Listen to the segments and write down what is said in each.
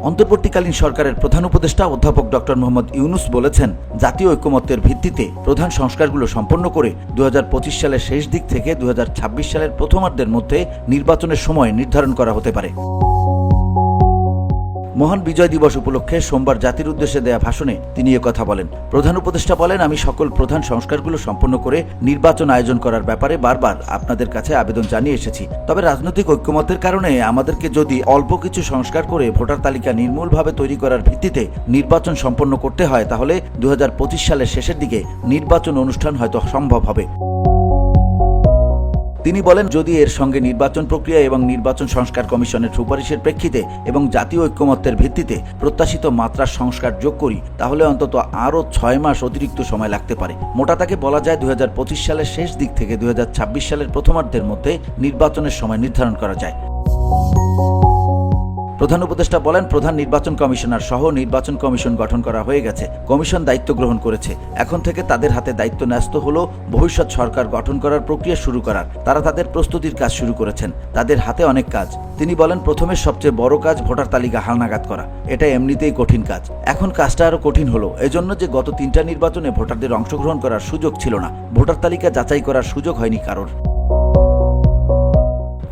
অন্তর্বর্তীকালীন সরকারের প্রধান উপদেষ্টা অধ্যাপক ডক্টর মোহাম্মদ ইউনূস বলেছেন, জাতীয় ঐকমত্যের ভিত্তিতে প্রধান সংস্কারগুলো সম্পন্ন করে 2025 সালের শেষ দিক থেকে 2026 সালের প্রথমার্ধের মধ্যে নির্বাচনের সময় নির্ধারণ করা হতে পারে। মহান বিজয় দিবস উপলক্ষে সোমবার জাতির উদ্দেশ্যে দেয়া ভাষণে তিনি কথা বলেন। প্রধান উপদেষ্টা বলেন, আমি সকল প্রধান সংস্কারগুলো সম্পন্ন করে নির্বাচন আয়োজন করার ব্যাপারে বারবার আপনাদের কাছে আবেদন জানিয়ে এসেছি। তবে রাজনৈতিক ঐকমত্যের কারণে আমাদেরকে যদি অল্প কিছু সংস্কার করে ভোটার তালিকা নির্মূলভাবে তৈরি করার ভিত্তিতে নির্বাচন সম্পন্ন করতে হয়, তাহলে 2025 সালের শেষের দিকে নির্বাচন অনুষ্ঠান হয়তো সম্ভব হবে। তিনি বলেন, যদি এর সঙ্গে নির্বাচন প্রক্রিয়া এবং নির্বাচন সংস্কার কমিশনের সুপারিশের প্রেক্ষিতে এবং জাতীয় ঐকমত্যের ভিত্তিতে প্রত্যাশিত মাত্রার সংস্কার যোগ করি, তাহলে অন্তত আরও 6 মাস অতিরিক্ত সময় লাগতে পারে। মোটা তাকে বলা যায় 2025 সালের শেষ দিক থেকে 2026 সালের প্রথমার্ধের মধ্যে নির্বাচনের সময় নির্ধারণ করা যায়। প্রধান উপদেষ্টা বলেন, প্রধান নির্বাচন কমিশনার সহ নির্বাচন কমিশন গঠন করা হয়ে গেছে। কমিশন দায়িত্ব গ্রহণ করেছে। এখন থেকে তাদের হাতে দায়িত্ব ন্যস্ত হলো ভবিষ্যৎ সরকার গঠন করার প্রক্রিয়া শুরু করার। তারা তাদের প্রস্তুতির কাজ শুরু করেছেন। তাদের হাতে অনেক কাজ। তিনি বলেন, প্রথমে সবচেয়ে বড় কাজ ভোটার তালিকা হালনাগাদ করা। এটা এমনিতেই কঠিন কাজ। এখন কাজটা আরো কঠিন হলো এজন্য যে গত 3টা নির্বাচনে ভোটারদের অংশগ্রহণ করার সুযোগ ছিল না। ভোটার তালিকা যাচাই করার সুযোগ হয়নি কারোর।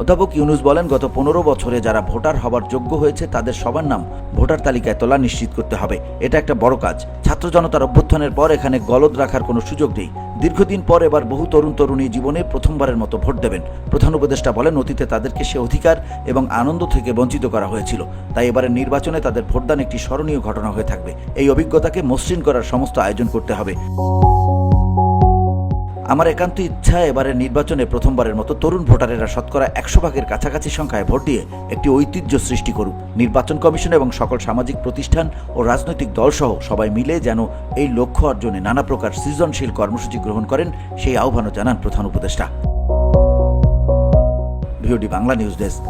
অধ্যাপক ইউনূস বলেন, গত 15 বছরে যারা ভোটার হবার যোগ্য হয়েছে তাদের সবার নাম ভোটার তালিকায় তোলা নিশ্চিত করতে হবে। এটা একটা বড় কাজ। ছাত্র জনতার অভ্যুত্থানের পর এখানে গলদ রাখার কোনো সুযোগ নেই। দীর্ঘদিন পর এবার বহু তরুণ তরুণী জীবনে প্রথমবারের মতো ভোট দেবেন। প্রধান উপদেষ্টা বলেন, অতীতে তাদেরকে সে অধিকার এবং আনন্দ থেকে বঞ্চিত করা হয়েছিল। তাই এবারের নির্বাচনে তাদের ভোটদান একটি স্মরণীয় ঘটনা হয়ে থাকবে। এই অভিজ্ঞতাকে মসৃণ করার সমস্ত আয়োজন করতে হবে। আমার একান্ত ইচ্ছা, এবারের নির্বাচনে প্রথমবারের মতো তরুণ ভোটারেরা শতকরা 100% কাছাকাছি সংখ্যায় ভোট দিয়ে একটি ঐতিহ্য সৃষ্টি করুক। নির্বাচন কমিশন এবং সকল সামাজিক প্রতিষ্ঠান ও রাজনৈতিক দলসহ সবাই মিলে যেন এই লক্ষ্য অর্জনে নানা প্রকার সৃজনশীল কর্মসূচি গ্রহণ করেন, সেই আহ্বানও জানান প্রধান উপদেষ্টা। VOD Bangla news desk.